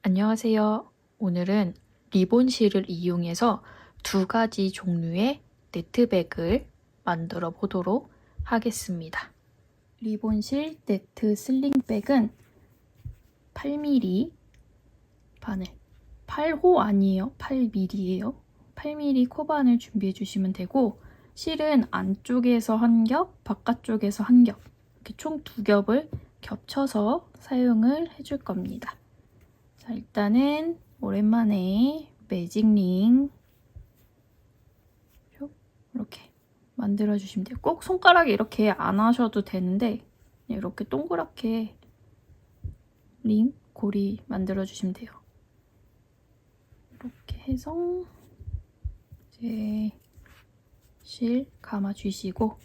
안녕하세요. 오늘은 리본실을 이용해서 두 가지 종류의 네트백을 만들어 보도록 하겠습니다. 리본실 네트 슬링백은 8mm 바늘, 8호 아니에요. 8mm예요. 8mm 코바늘 준비해 주시면 되고, 실은 안쪽에서 한 겹, 바깥쪽에서 한 겹, 이렇게 총 두 겹을 겹쳐서 사용을 해줄 겁니다. 자, 일단은 오랜만에 매직링 이렇게 만들어 주시면 돼요. 꼭 손가락에 이렇게 안 하셔도 되는데 이렇게 동그랗게 링, 고리 만들어 주시면 돼요. 이렇게 해서 이제 실 감아 주시고,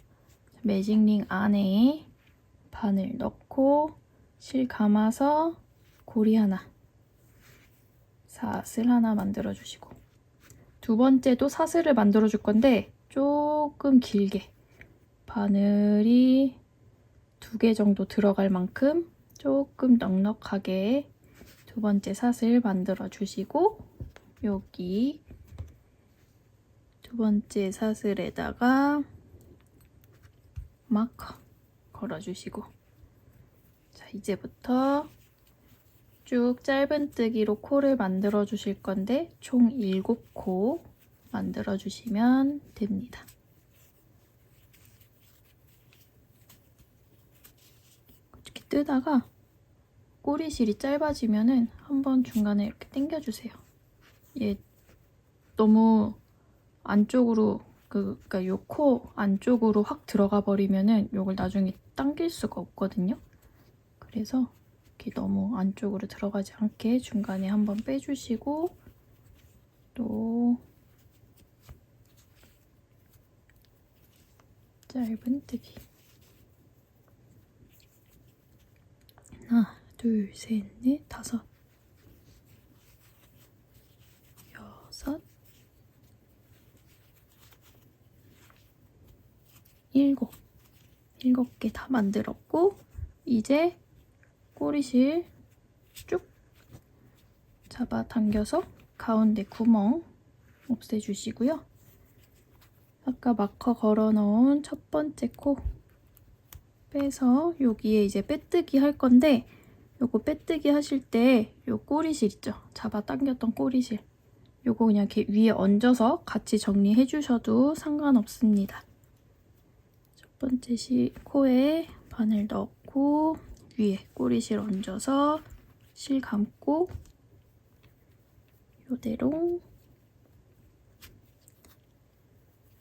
매직링 안에 바늘 넣고 실 감아서 고리 하나, 사슬 하나 만들어 주시고, 두 번째도 사슬을 만들어 줄 건데 조금 길게 바늘이 2개 정도 들어갈 만큼 조금 넉넉하게 두 번째 사슬 만들어 주시고, 여기 두 번째 사슬에다가 마커 걸어 주시고, 자, 이제부터 쭉 짧은뜨기로 코를 만들어 주실 건데 총 7코 만들어 주시면 됩니다. 이렇게 뜨다가 꼬리실이 짧아지면은 한번 중간에 이렇게 당겨 주세요. 얘 너무 안쪽으로 그러니까 요 코 안쪽으로 확 들어가 버리면은 요걸 나중에 당길 수가 없거든요. 그래서 이렇게 너무 안쪽으로 들어가지 않게 중간에 한번 빼주시고, 또 짧은뜨기 하나, 둘, 셋, 넷, 다섯, 여섯, 일곱 개 다 만들었고, 이제 꼬리실 쭉 잡아당겨서 가운데 구멍 없애주시고요. 아까 마커 걸어 놓은 첫 번째 코 빼서 여기에 이제 빼뜨기 할 건데, 요거 빼뜨기 하실 때 요 꼬리실 있죠? 잡아당겼던 꼬리실, 요거 그냥 이렇게 위에 얹어서 같이 정리해 주셔도 상관없습니다. 첫 번째 코에 바늘 넣고 위에 꼬리실 얹어서 실 감고 요대로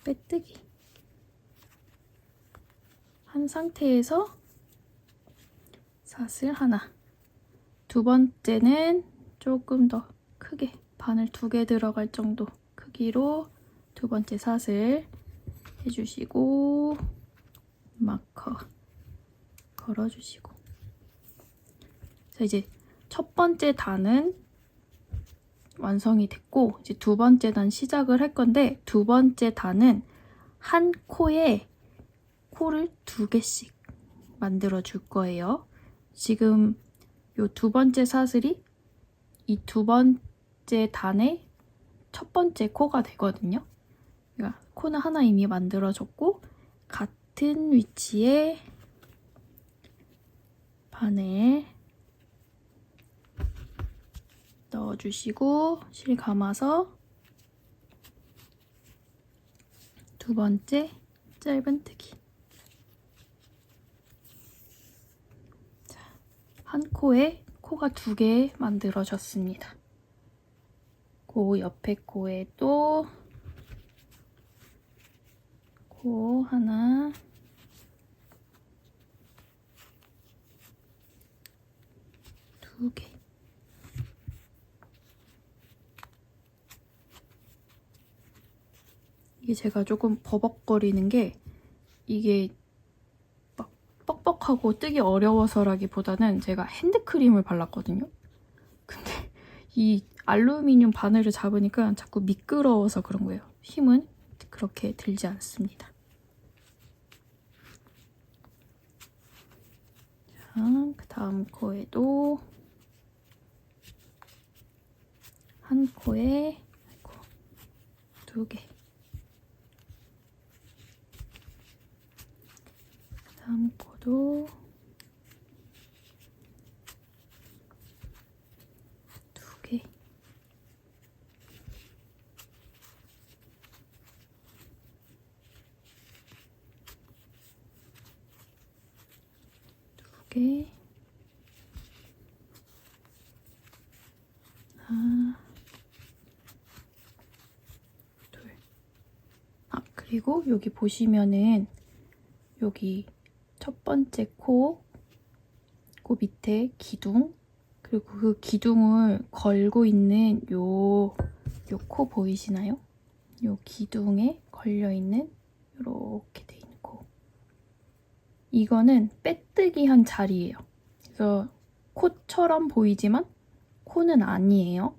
빼뜨기 한 상태에서 사슬 하나, 두 번째는 조금 더 크게 바늘 2개 들어갈 정도 크기로 두 번째 사슬 해주시고 마커 걸어주시고, 자, 이제 첫 번째 단은 완성이 됐고, 이제 두 번째 단 시작을 할 건데, 두 번째 단은 한 코에 코를 2개씩 만들어 줄 거예요. 지금 요 두 번째 사슬이 이 두 번째 단의 첫 번째 코가 되거든요. 그러니까 코는 하나 이미 만들어졌고, 같은 위치에 바늘 넣어주시고 실 감아서 두 번째 짧은뜨기. 자, 한 코에 코가 2개 만들어졌습니다. 그 옆에 코에도 코 하나, 두 개. 이게 제가 조금 버벅거리는 게, 이게 막 뻑뻑하고 뜨기 어려워서라기보다는 제가 핸드크림을 발랐거든요. 근데 이 알루미늄 바늘을 잡으니까 자꾸 미끄러워서 그런 거예요. 힘은 그렇게 들지 않습니다. 자, 그 다음 코에도 한 코에 두 개, 다음 코도 두 개, 두 개, 하나, 둘. 그리고 여기 보시면은 여기 첫 번째 코, 그 밑에 기둥, 그리고 그 기둥을 걸고 있는 요 코 보이시나요? 요 기둥에 걸려있는 이렇게 돼 있는 코. 이거는 빼뜨기 한 자리예요. 그래서 코처럼 보이지만 코는 아니에요.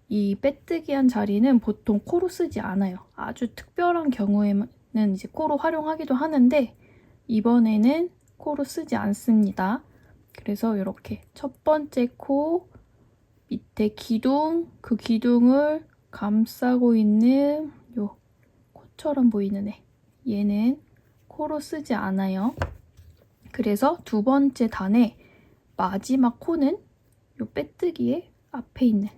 이 빼뜨기 한 자리는 보통 코로 쓰지 않아요. 아주 특별한 경우에는 이제 코로 활용하기도 하는데 이번에는 코로 쓰지 않습니다. 그래서 이렇게 첫 번째 코 밑에 기둥, 그 기둥을 감싸고 있는 요 코처럼 보이는 애. 얘는 코로 쓰지 않아요. 그래서 두 번째 단의 마지막 코는 요 빼뜨기의 앞에 있는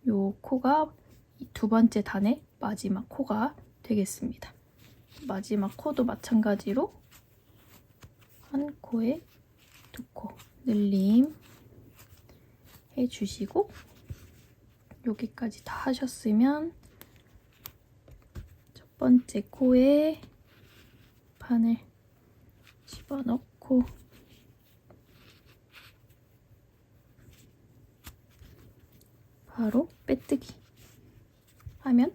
요 코가 이 두 번째 단의 마지막 코가 되겠습니다. 마지막 코도 마찬가지로 한 코에 두 코 늘림 해주시고 여기까지 다 하셨으면 첫 번째 코에 바늘 집어넣고 바로 빼뜨기 하면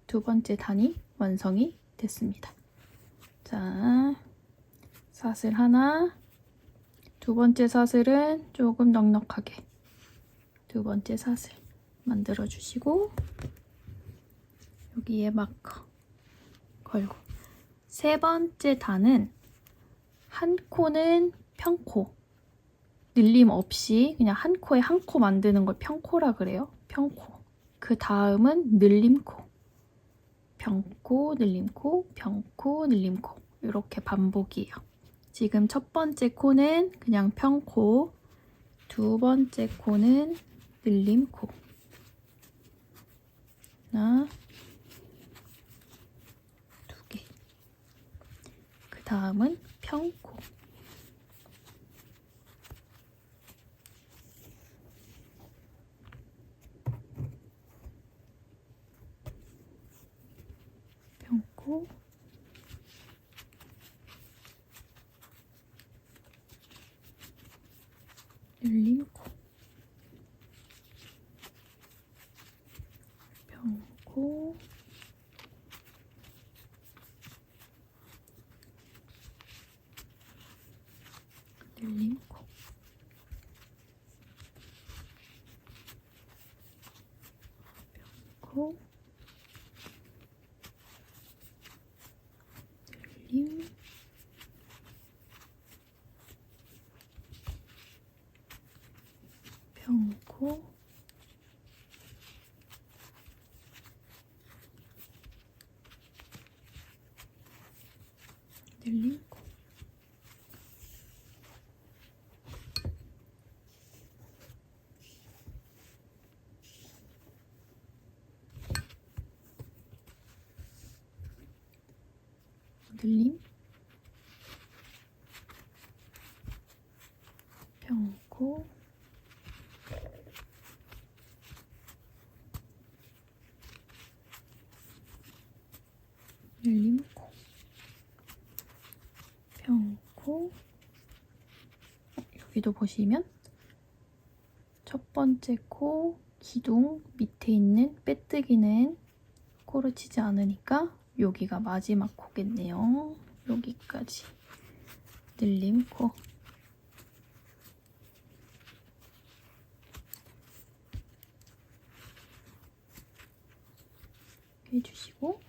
두 번째 단이 완성이 됐습니다. 자, 사슬 하나, 두 번째 사슬은 조금 넉넉하게 두 번째 사슬 만들어 주시고 여기에 마커 걸고 세 번째 단은 한 코는 평코, 늘림 없이 그냥 한 코에 한 코 만드는 걸 평코라 그래요. 평코. 그 다음은 늘림코. 평코, 늘림코, 평코, 늘림코. 이렇게 반복이에요. 지금 첫 번째 코는 그냥 평코, 두 번째 코는 늘림코. 하나, 두 개. 그 다음은 평코. 평코. 늘림코. 평코. 늘림코. 평코. 늘림. 평코. 늘림코. 늘림. 평코. 늘림코. 평코. 여기도 보시면 첫 번째 코 기둥 밑에 있는 빼뜨기는 코로 치지 않으니까 여기가 마지막 코겠네요. 여기까지 늘림코. 해주시고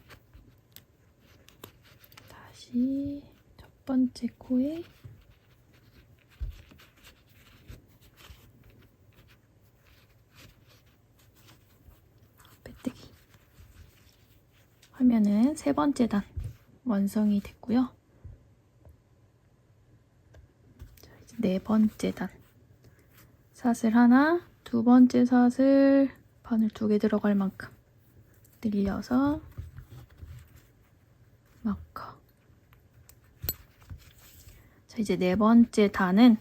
다시 첫 번째 코에 하면은 세 번째 단 완성이 됐고요. 자, 이제 네 번째 단 사슬 하나, 두 번째 사슬 바늘 2개 들어갈 만큼 늘려서 마커. 자, 이제 네 번째 단은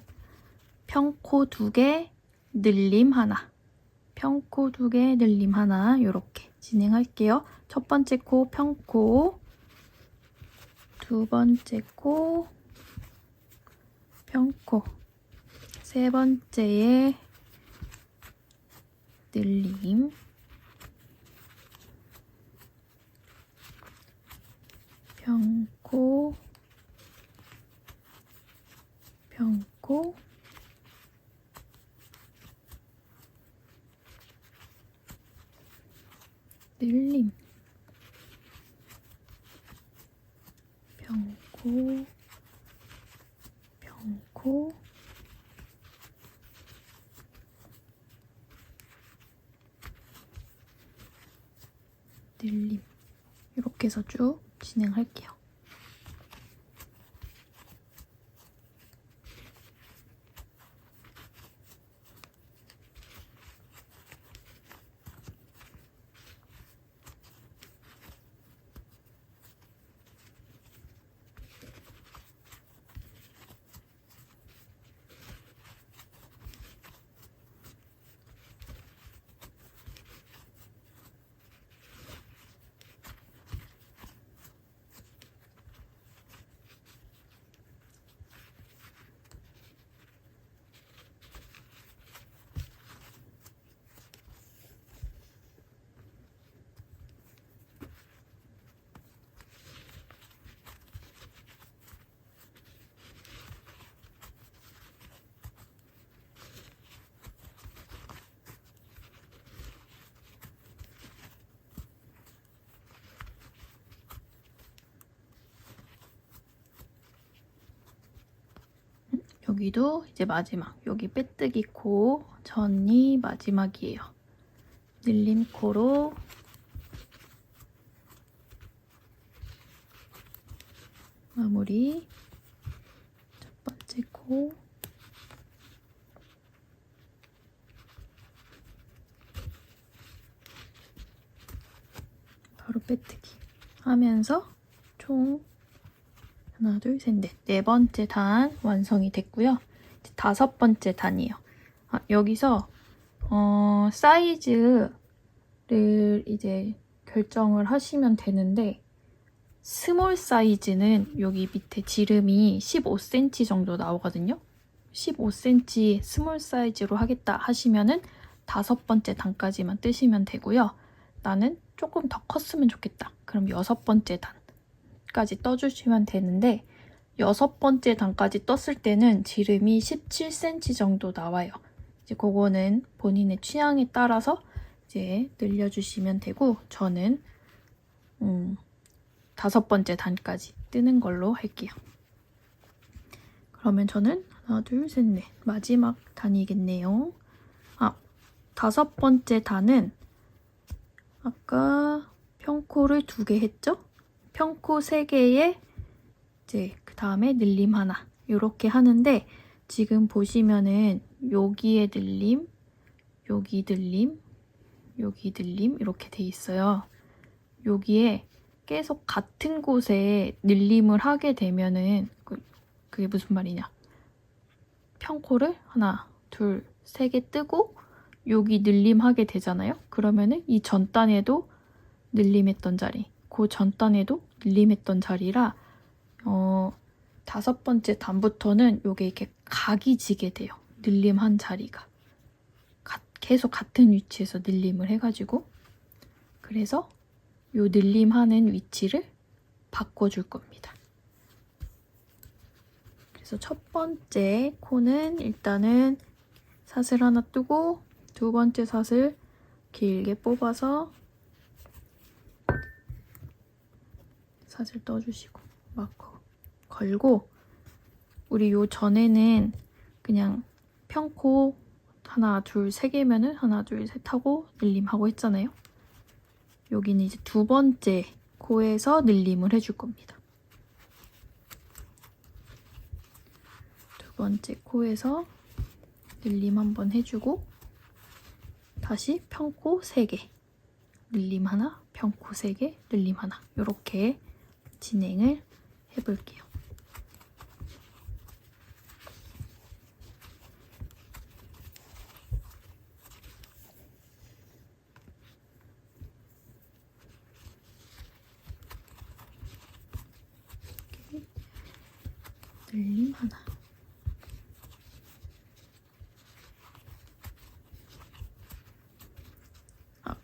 평코 2개, 늘림 하나. 평코 2개, 늘림 하나. 이렇게 진행할게요. 첫 번째 코 평코, 두 번째 코 평코, 세 번째에 늘림, 평코, 평코, 늘림, 평코, 평코, 늘림. 이렇게 해서 쭉 진행할게요. 여기도 이제 마지막, 여기 빼뜨기 코 전이 마지막이에요. 늘림 코로 마무리. 첫 번째 코, 바로 빼뜨기 하면서 총 하나, 둘, 셋, 넷. 네 번째 단 완성이 됐고요. 이제 다섯 번째 단이에요. 여기서 사이즈를 이제 결정을 하시면 되는데, 스몰 사이즈는 여기 밑에 지름이 15cm 정도 나오거든요. 15cm 스몰 사이즈로 하겠다 하시면은 다섯 번째 단까지만 뜨시면 되고요. 나는 조금 더 컸으면 좋겠다. 그럼 여섯 번째 단까지 떠주시면 되는데, 여섯 번째 단까지 떴을 때는 지름이 17cm 정도 나와요. 이제 그거는 본인의 취향에 따라서 이제 늘려주시면 되고, 저는 다섯 번째 단까지 뜨는 걸로 할게요. 그러면 저는 하나, 둘, 셋, 넷. 마지막 단이겠네요. 다섯 번째 단은 아까 평코를 2개 했죠? 평코 3개에 이제 그 다음에 늘림 하나. 이렇게 하는데, 지금 보시면은 여기에 늘림, 여기 늘림, 여기 늘림 이렇게 돼 있어요. 여기에 계속 같은 곳에 늘림을 하게 되면은 그게 무슨 말이냐, 평코를 하나, 둘, 3개 뜨고 여기 늘림하게 되잖아요. 그러면은 이 전 단에도 늘림했던 자리, 그 전 단에도 늘림했던 자리라 다섯 번째 단부터는 요게 이렇게 각이 지게 돼요. 늘림한 자리가 계속 같은 위치에서 늘림을 해가지고, 그래서 요 늘림하는 위치를 바꿔줄 겁니다. 그래서 첫 번째 코는 일단은 사슬 하나 뜨고, 두 번째 사슬 길게 뽑아서 사슬 떠주시고 마커 걸고, 우리 요 전에는 그냥 평코 하나, 둘, 3개면은 하나, 둘, 셋 하고 늘림하고 했잖아요. 여기는 이제 두 번째 코에서 늘림을 해줄 겁니다. 두 번째 코에서 늘림 한번 해주고 다시 평코 3개, 늘림 하나, 평코 3개, 늘림 하나 이렇게 진행을 해볼게요. 늘림 하나.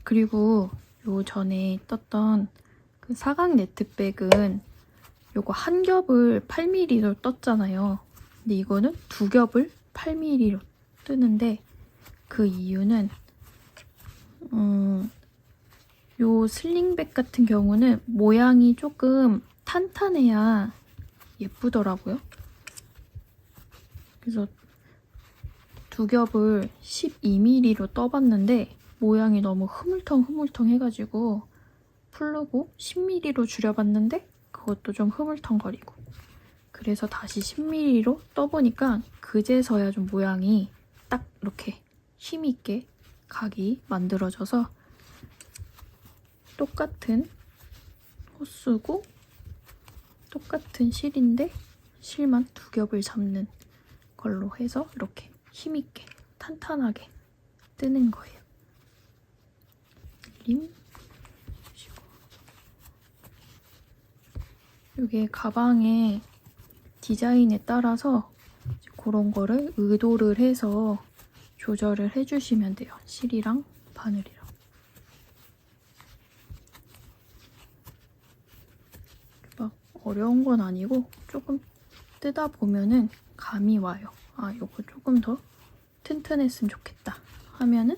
그리고 요 전에 떴던 그 사각 네트백은 요거 한 겹을 8mm로 떴잖아요. 근데 이거는 두 겹을 8mm로 뜨는데 그 이유는 요 슬링백 같은 경우는 모양이 조금 탄탄해야 예쁘더라고요. 그래서 두 겹을 12mm로 떠봤는데 모양이 너무 흐물텅 해가지고 풀르고 10mm로 줄여봤는데 그것도 좀 흐물텅거리고 그래서 다시 10mm로 떠보니까 그제서야 좀 모양이 딱 이렇게 힘있게 각이 만들어져서 똑같은 호수고 똑같은 실인데 실만 두 겹을 잡는 걸로 해서 이렇게 힘있게 탄탄하게 뜨는 거예요. 이게 가방의 디자인에 따라서 그런 거를 의도를 해서 조절을 해주시면 돼요. 실이랑 바늘이랑. 막 어려운 건 아니고 조금 뜨다 보면은 감이 와요. 아, 이거 조금 더 튼튼했으면 좋겠다 하면은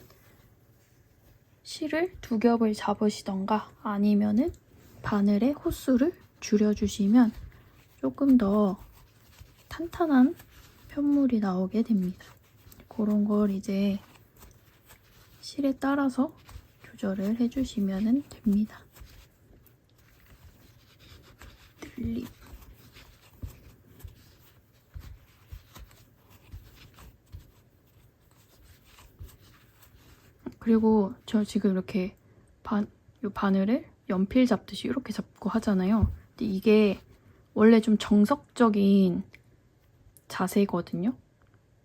실을 두 겹을 잡으시던가 아니면은 바늘의 호수를 줄여주시면 조금 더 탄탄한 편물이 나오게 됩니다. 그런 걸 이제 실에 따라서 조절을 해주시면 됩니다. 늘림. 그리고 저 지금 이렇게 요 바늘을 연필 잡듯이 이렇게 잡고 하잖아요. 근데 이게 원래 좀 정석적인 자세거든요.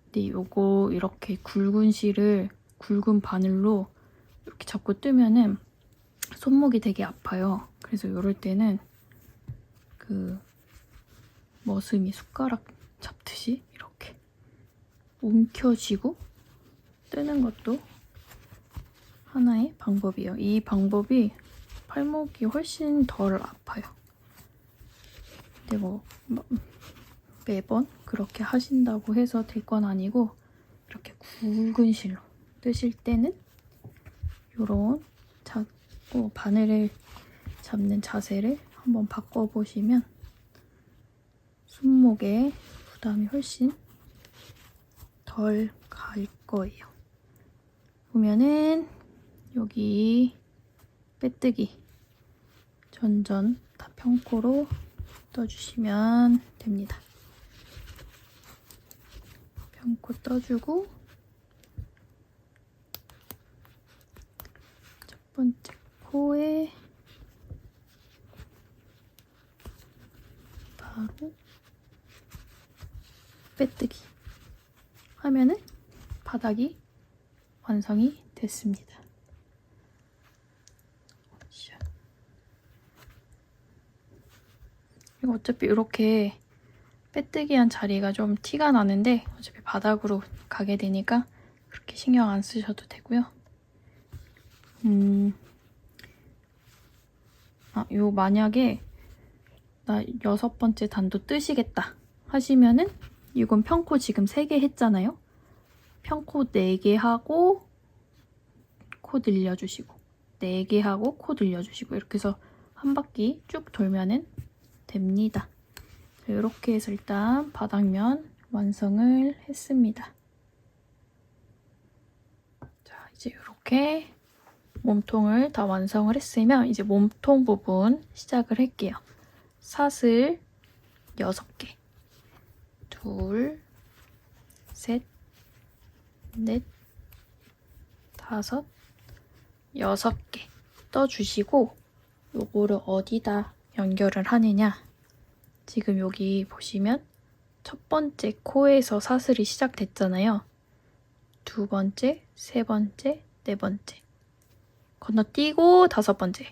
근데 요거 이렇게 굵은 실을 굵은 바늘로 이렇게 잡고 뜨면은 손목이 되게 아파요. 그래서 이럴 때는 그 머슴이 숟가락 잡듯이 이렇게 움켜쥐고 뜨는 것도 하나의 방법이에요. 이 방법이 팔목이 훨씬 덜 아파요. 근데 뭐 매번 그렇게 하신다고 해서 될 건 아니고 이렇게 굵은 실로 뜨실 때는 이런 바늘을 잡는 자세를 한번 바꿔보시면 손목에 부담이 훨씬 덜 갈 거예요. 보면은 여기 빼뜨기 전전 다 평코로 떠주시면 됩니다. 평코 떠주고 첫 번째 코에 바로 빼뜨기 하면은 바닥이 완성이 됐습니다. 이거 어차피 이렇게 빼뜨기한 자리가 좀 티가 나는데 어차피 바닥으로 가게 되니까 그렇게 신경 안 쓰셔도 되고요. 요 만약에 나 6번째 단도 뜨시겠다 하시면은 이건 평코 지금 3개 했잖아요. 평코 4개 하고 코 늘려주시고 4개 하고 코 늘려주시고 이렇게 해서 한 바퀴 쭉 돌면은 됩니다. 이렇게 해서 일단 바닥면 완성을 했습니다. 자, 이제 이렇게 몸통을 다 완성을 했으면 이제 몸통 부분 시작을 할게요. 사슬 6개. 2, 셋, 넷, 5, 6개 떠주시고 요거를 어디다 연결을 하느냐. 지금 여기 보시면 첫 번째 코에서 사슬이 시작됐잖아요. 두 번째, 세 번째, 네 번째. 건너뛰고 5번째.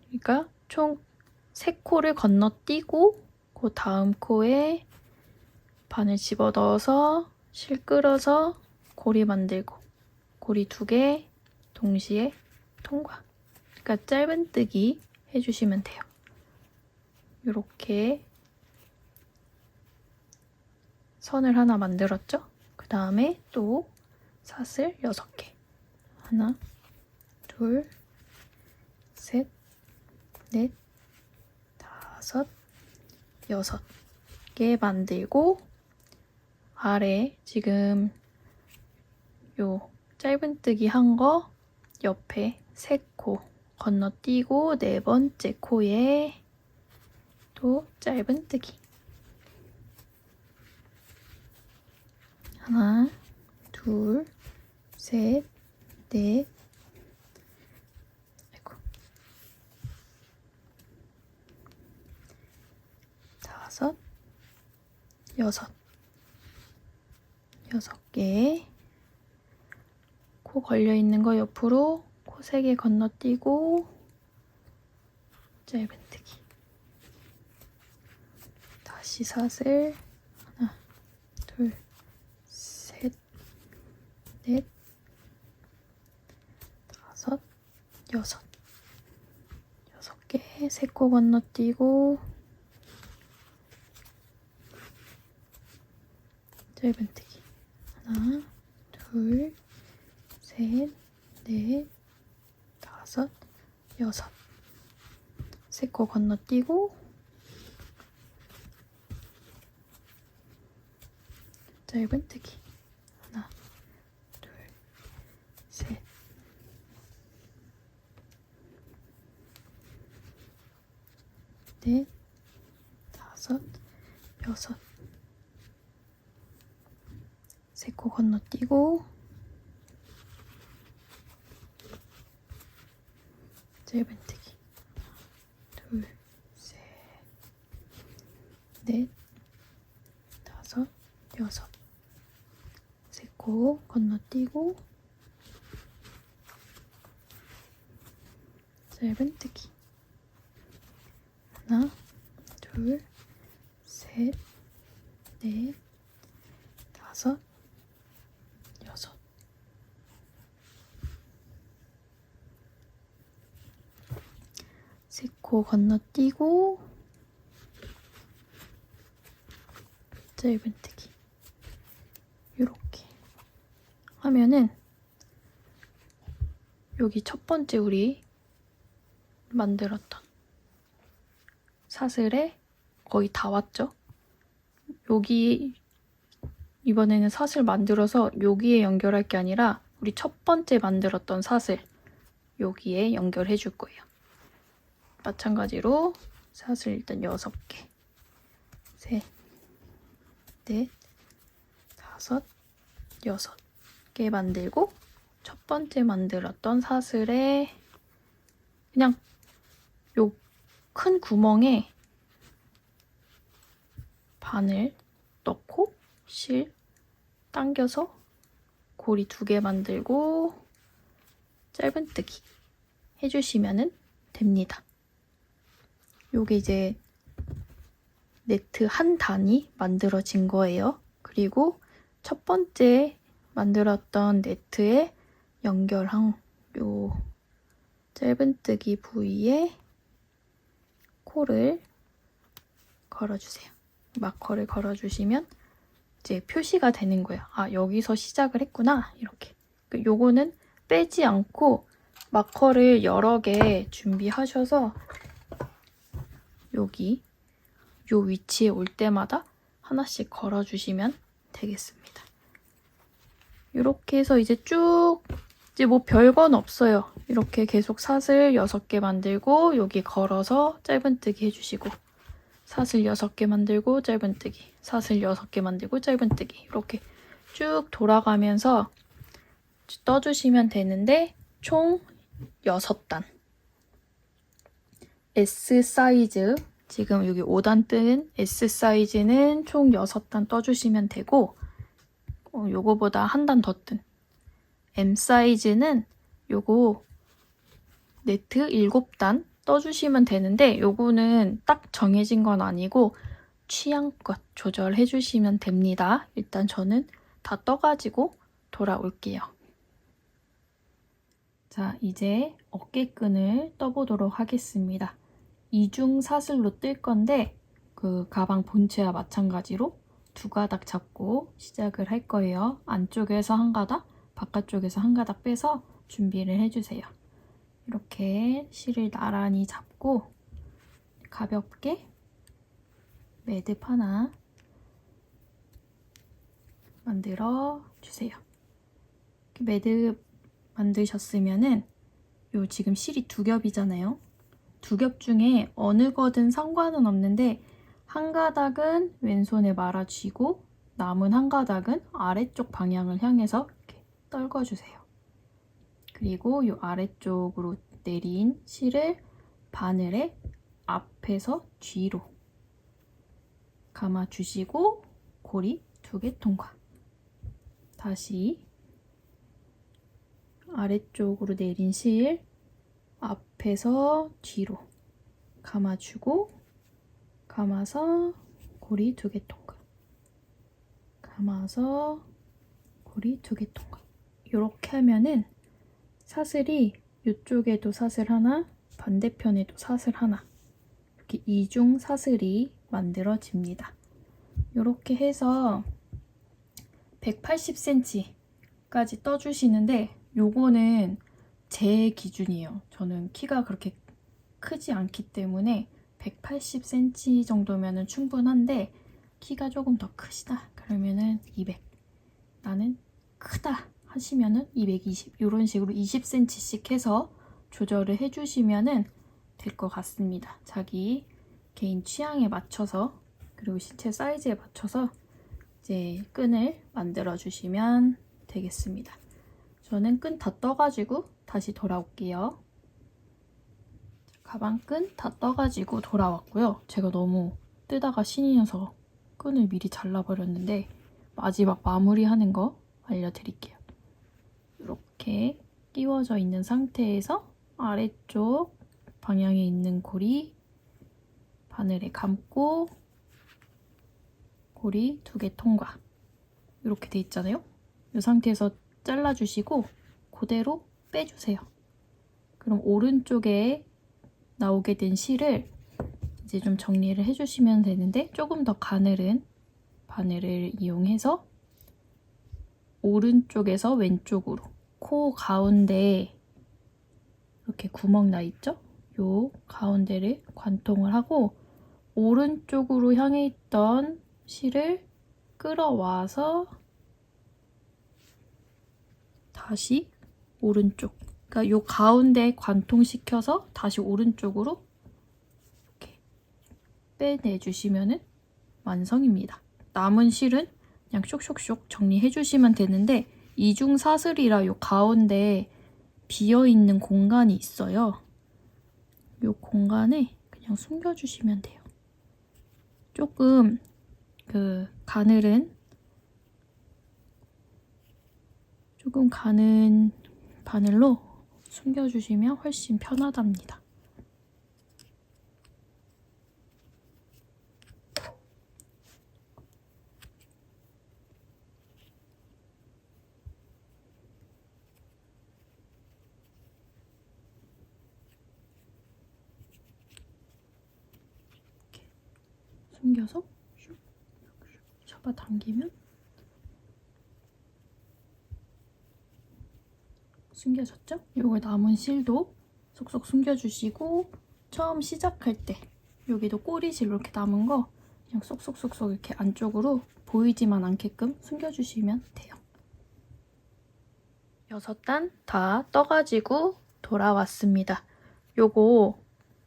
그러니까 총 3코를 건너뛰고 그 다음 코에 바늘 집어넣어서 실 끌어서 고리 만들고 고리 2개 동시에 통과. 그러니까 짧은뜨기 해주시면 돼요. 이렇게 선을 하나 만들었죠? 그 다음에 또 사슬 6개. 하나, 둘, 셋, 넷, 5, 6개 만들고 아래 지금 요 짧은뜨기 한 거 옆에 3코 건너뛰고 4번째 코에 또 짧은뜨기. 하나, 둘, 셋, 넷, 아이고, 5, 6개. 코 걸려있는 거 옆으로 코 3개 건너뛰고 짧은뜨기. 다시 사슬 하나, 둘, 셋, 넷, 5, 6개. 3코 건너뛰고 짧은뜨기. 하나, 둘, 셋, 넷, 5, 6. 3코 건너뛰고 짧은뜨기. 하나, 둘, 셋, 넷, 5, 6. 3코 건너뛰고 짧은뜨기. 둘, 셋, 넷, 5, 6. 3코 건너뛰고 짧은뜨기. 하나, 둘, 셋, 넷, 5, 6. 3코 건너뛰고 짧은뜨기. 이렇게 하면은 여기 첫 번째 우리 만들었던 사슬에 거의 다 왔죠? 여기 이번에는 사슬 만들어서 여기에 연결할 게 아니라 우리 첫 번째 만들었던 사슬 여기에 연결해 줄 거예요. 마찬가지로 사슬 일단 6개. 셋, 넷, 5, 6개 만들고 첫 번째 만들었던 사슬에 그냥 요 큰 구멍에 바늘 넣고 실 당겨서 고리 2개 만들고 짧은뜨기 해주시면 됩니다. 요게 이제 네트 한 단이 만들어진 거예요. 그리고 첫 번째 만들었던 네트에 연결한 요 짧은뜨기 부위에 코를 걸어주세요. 마커를 걸어주시면 이제 표시가 되는 거예요. 아, 여기서 시작을 했구나. 이렇게. 요거는 빼지 않고 마커를 여러 개 준비하셔서 여기 요 위치에 올 때마다 하나씩 걸어주시면 되겠습니다. 이렇게 해서 이제 쭉 이제 뭐 별건 없어요. 이렇게 계속 사슬 6개 만들고 여기 걸어서 짧은뜨기 해주시고 사슬 6개 만들고 짧은뜨기 사슬 6개 만들고 짧은뜨기 이렇게 쭉 돌아가면서 떠주시면 되는데 총 6단 S 사이즈 지금 여기 5단 뜬 S 사이즈는 총 6단 떠주시면 되고 요거보다 한 단 더 뜬 M 사이즈는 요거 네트 7단 떠주시면 되는데 요거는 딱 정해진 건 아니고 취향껏 조절해 주시면 됩니다. 일단 저는 다 떠가지고 돌아올게요. 자, 이제 어깨끈을 떠보도록 하겠습니다. 이중 사슬로 뜰 건데 그 가방 본체와 마찬가지로 2가닥 잡고 시작을 할 거예요. 안쪽에서 1가닥, 바깥쪽에서 1가닥 빼서 준비를 해주세요. 이렇게 실을 나란히 잡고 가볍게 매듭 하나 만들어 주세요. 매듭 만드셨으면은 요 지금 실이 2겹이잖아요. 2겹 중에 어느 거든 상관은 없는데 1가닥은 왼손에 말아쥐고 남은 1가닥은 아래쪽 방향을 향해서 이렇게 떨궈주세요. 그리고 이 아래쪽으로 내린 실을 바늘에 앞에서 뒤로 감아주시고 고리 2개 통과. 다시 아래쪽으로 내린 실 앞에서 뒤로 감아주고 감아서 고리 2개 통과. 감아서 고리 2개 통과. 이렇게 하면은 사슬이 이쪽에도 사슬 하나, 반대편에도 사슬 하나 이렇게 이중 사슬이 만들어집니다. 이렇게 해서 180cm까지 떠주시는데 요거는 제 기준이에요. 저는 키가 그렇게 크지 않기 때문에 180cm 정도면 충분한데 키가 조금 더 크시다 그러면은 200 나는 크다 하시면은 220 이런 식으로 20cm씩 해서 조절을 해주시면은 될 것 같습니다. 자기 개인 취향에 맞춰서 그리고 신체 사이즈에 맞춰서 이제 끈을 만들어 주시면 되겠습니다. 저는 끈 다 떠가지고 다시 돌아올게요. 가방 끈 다 떠가지고 돌아왔고요. 제가 너무 뜨다가 신이 나서 끈을 미리 잘라버렸는데 마지막 마무리하는 거 알려드릴게요. 이렇게 끼워져 있는 상태에서 아래쪽 방향에 있는 고리 바늘에 감고 고리 2개 통과. 이렇게 돼 있잖아요. 이 상태에서 잘라주시고 그대로 빼주세요. 그럼 오른쪽에 나오게 된 실을 이제 좀 정리를 해주시면 되는데 조금 더 가늘은 바늘을 이용해서 오른쪽에서 왼쪽으로 코 가운데 이렇게 구멍 나 있죠? 요 가운데를 관통을 하고 오른쪽으로 향해 있던 실을 끌어와서 다시 오른쪽 그러니까 요 가운데 관통시켜서 다시 오른쪽으로 이렇게 빼내주시면 완성입니다. 남은 실은 그냥 쇽쇽쇽 정리해주시면 되는데 이중 사슬이라 요 가운데 비어있는 공간이 있어요. 요 공간에 그냥 숨겨주시면 돼요. 조금 조금 가는 바늘로 숨겨주시면 훨씬 편하답니다. 이렇게 숨겨서 슉 잡아당기면 숨겨졌죠? 요거 남은 실도 쏙쏙 숨겨주시고 처음 시작할 때 여기도 꼬리실 이렇게 남은 거 그냥 쏙쏙쏙쏙 이렇게 안쪽으로 보이지만 않게끔 숨겨주시면 돼요. 6단 다 떠가지고 돌아왔습니다. 요거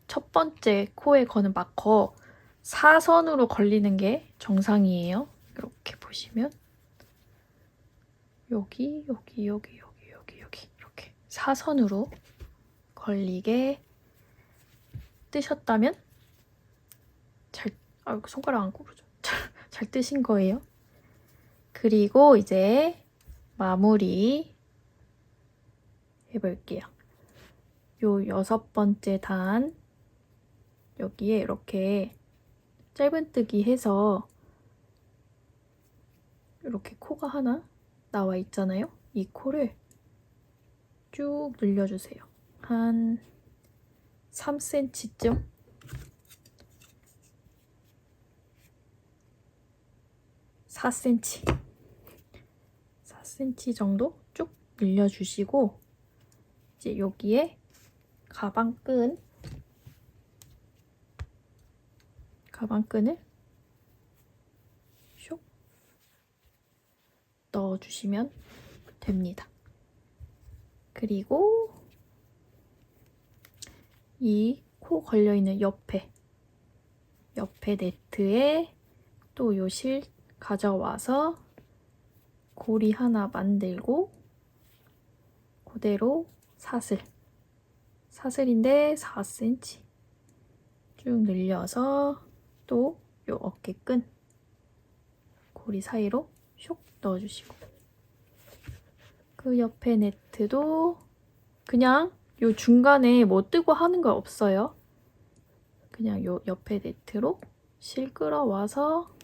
첫 번째 코에 거는 마커 사선으로 걸리는 게 정상이에요. 이렇게 보시면 여기 이렇게 사선으로 걸리게 뜨셨다면 손가락 안 구부러져. 잘 뜨신 거예요. 그리고 이제 마무리 해볼게요. 요 6번째 단 여기에 이렇게 짧은뜨기 해서 이렇게 코가 하나 나와 있잖아요. 이 코를 쭉 늘려주세요. 한 3cm쯤? 4cm. 4cm 정도 쭉 늘려주시고 이제 여기에 가방끈을 쇽 넣어주시면 됩니다. 그리고 이 코 걸려있는 옆에 네트에 또 요 실 가져와서 고리 하나 만들고 그대로 사슬인데 4cm 쭉 늘려서 또 요 어깨끈 고리 사이로 쇽 넣어주시고 그 옆에 네트도 그냥 요 중간에 뭐 뜨고 하는 거 없어요. 그냥 요 옆에 네트로 실 끌어와서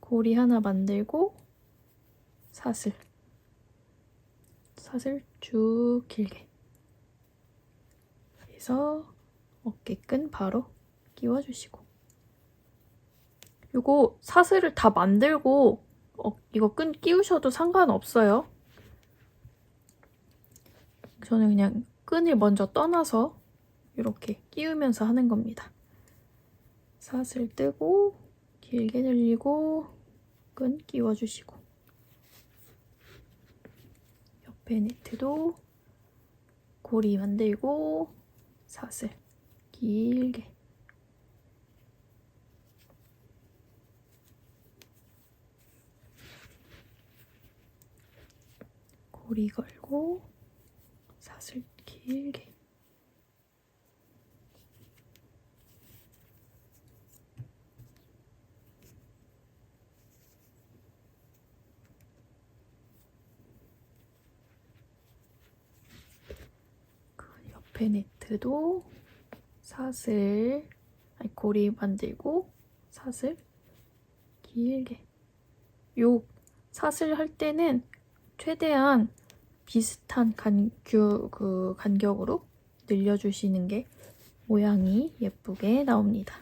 고리 하나 만들고 사슬 쭉 길게 해서 어깨끈 바로 끼워주시고 요거 사슬을 다 만들고 이거 끈 끼우셔도 상관없어요. 저는 그냥 끈을 먼저 떠나서 이렇게 끼우면서 하는 겁니다. 사슬 뜨고 길게 늘리고 끈 끼워주시고 옆에 네트도 고리 만들고 사슬 길게 고리 걸고 사슬 길게 그 옆에 네트도 고리 만들고 사슬 길게 요 사슬 할 때는 최대한 비슷한 간격으로 늘려주시는 게 모양이 예쁘게 나옵니다.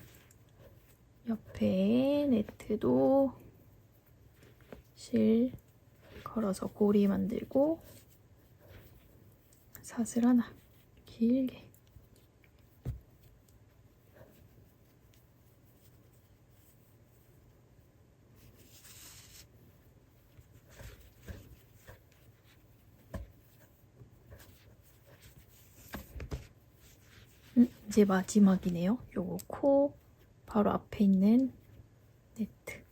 옆에 네트도 실 걸어서 고리 만들고 사슬 하나 길게 이제 마지막이네요. 요거 코 바로 앞에 있는 네트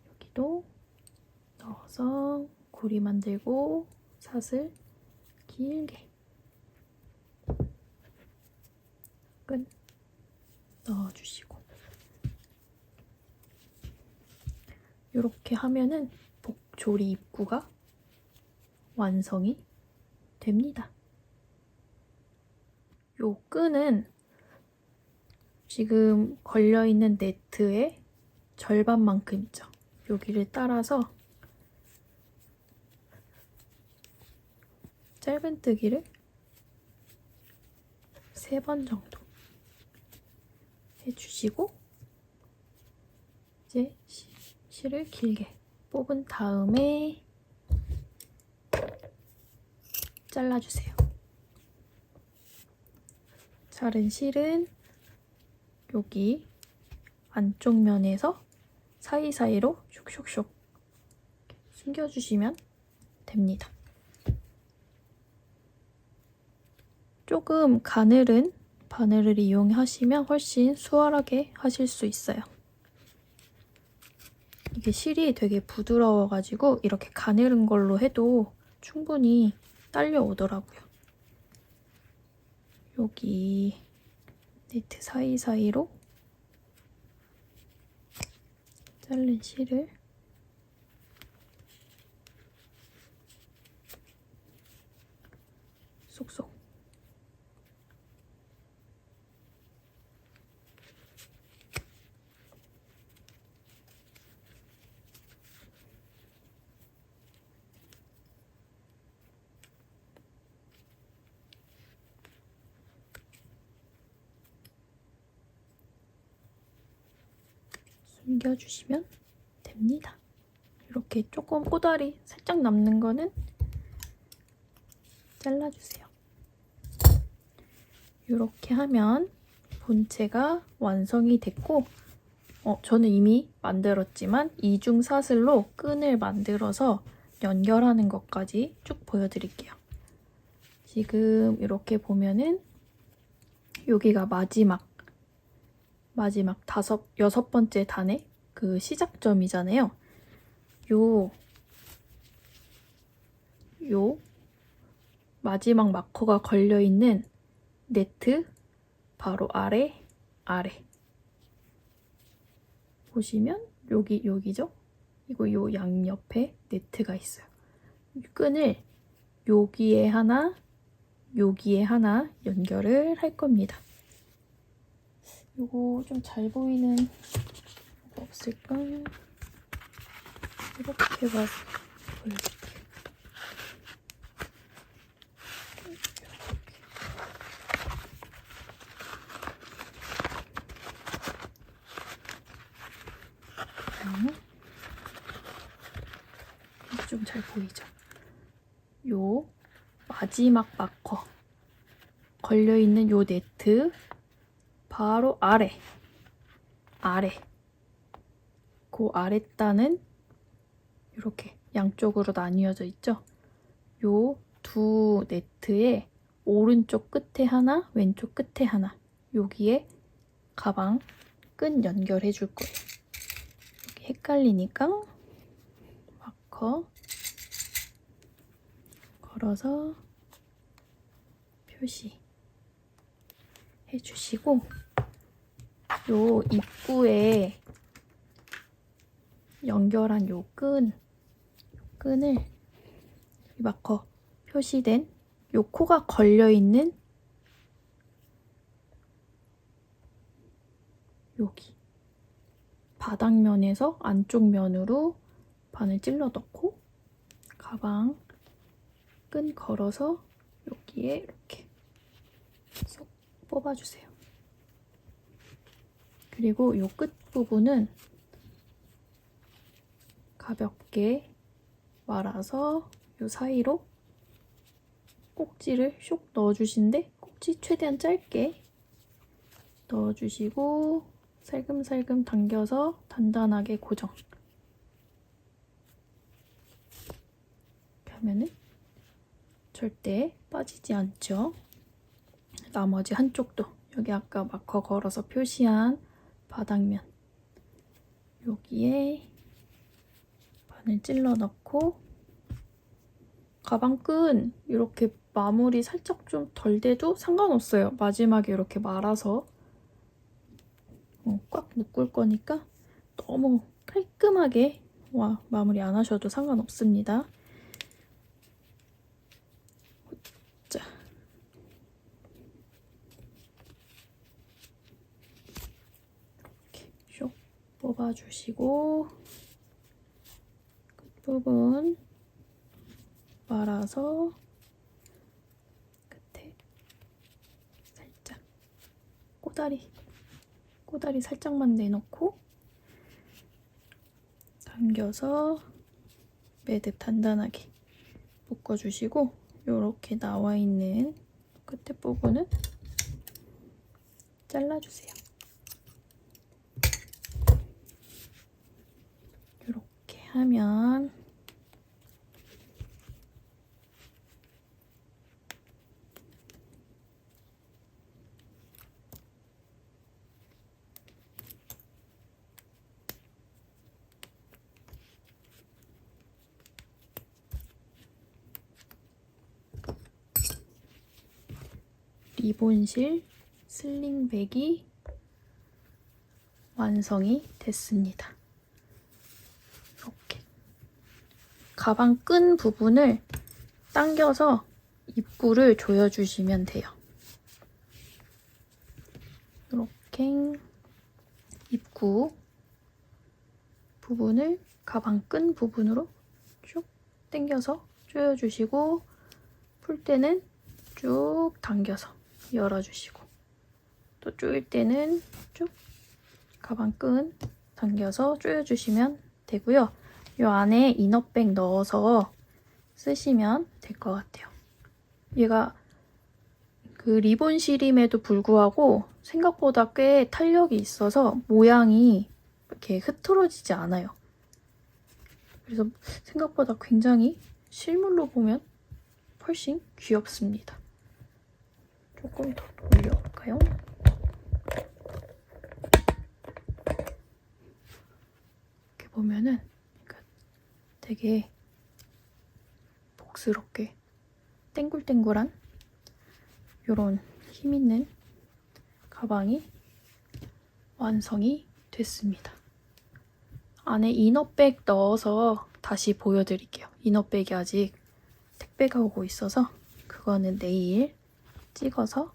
여기도 넣어서 고리 만들고 사슬 길게 끈 넣어주시고 이렇게 하면은 복조리 입구가 완성이 됩니다. 요 끈은 지금 걸려있는 네트의 절반만큼 있죠. 여기를 따라서 짧은뜨기를 3번 정도 해주시고 이제 실을 길게 뽑은 다음에 잘라주세요. 자른 실은 여기 안쪽 면에서 사이사이로 슉슉슉 숨겨주시면 됩니다. 조금 가늘은 바늘을 이용하시면 훨씬 수월하게 하실 수 있어요. 이게 실이 되게 부드러워가지고 이렇게 가늘은 걸로 해도 충분히 딸려오더라고요. 여기 네트 사이사이로 자른 실을 쏙쏙 숨겨주시면 됩니다. 이렇게 조금 꼬다리 살짝 남는 거는 잘라주세요. 이렇게 하면 본체가 완성이 됐고 저는 이미 만들었지만 이중사슬로 끈을 만들어서 연결하는 것까지 쭉 보여드릴게요. 지금 이렇게 보면은 여기가 마지막 6번째 단의 그 시작점이잖아요. 요 마지막 마커가 걸려있는 네트 바로 아래 보시면 여기죠? 이거 요 양옆에 네트가 있어요. 끈을 여기에 하나 연결을 할 겁니다. 요거 좀 잘 보이는 거 없을까? 이렇게 봐서 보여줄게요. 좀 잘 보이죠? 요 마지막 마커 걸려있는 요 네트 바로 아래 그 아랫단은 이렇게 양쪽으로 나뉘어져 있죠? 요 두 네트의 오른쪽 끝에 하나, 왼쪽 끝에 하나 여기에 가방 끈 연결해 줄 거예요. 여기 헷갈리니까 마커 걸어서 표시해 주시고 요 입구에 연결한 요 끈을 이 마커 표시된 요 코가 걸려있는 여기 바닥면에서 안쪽 면으로 바늘 찔러 넣고 가방 끈 걸어서 여기에 이렇게 쏙 뽑아주세요. 그리고 요 끝 부분은 가볍게 말아서 요 사이로 꼭지를 쇽 넣어주신데 꼭지 최대한 짧게 넣어주시고 살금살금 당겨서 단단하게 고정. 이렇게 하면은 절대 빠지지 않죠. 나머지 한쪽도 여기 아까 마커 걸어서 표시한 바닥면 여기에 바늘 찔러 넣고 가방끈 이렇게 마무리 살짝 좀 덜 돼도 상관없어요. 마지막에 이렇게 말아서 꽉 묶을 거니까 너무 깔끔하게 마무리 안 하셔도 상관없습니다. 자, 이렇게 쇽 뽑아주시고 끝부분 말아서 끝에 살짝 꼬다리 살짝만 내놓고 당겨서 매듭 단단하게 묶어주시고 이렇게 나와 있는 끝에 부분은 잘라주세요. 이렇게 하면 리본실 슬링백이 완성이 됐습니다. 이렇게 가방 끈 부분을 당겨서 입구를 조여주시면 돼요. 이렇게 입구 부분을 가방 끈 부분으로 쭉 당겨서 조여주시고 풀 때는 쭉 당겨서 열어주시고 또 조일 때는 쭉 가방 끈 당겨서 조여주시면 되고요. 이 안에 이너백 넣어서 쓰시면 될 것 같아요. 얘가 그 리본 실임에도 불구하고 생각보다 꽤 탄력이 있어서 모양이 이렇게 흐트러지지 않아요. 그래서 생각보다 굉장히 실물로 보면 훨씬 귀엽습니다. 조금 더 올려볼까요? 이렇게 보면은 되게 복스럽게 땡굴땡굴한 이런 힘있는 가방이 완성이 됐습니다. 안에 이너백 넣어서 다시 보여드릴게요. 이너백이 아직 택배가 오고 있어서 그거는 내일 찍어서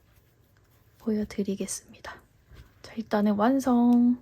보여드리겠습니다. 자, 일단은 완성!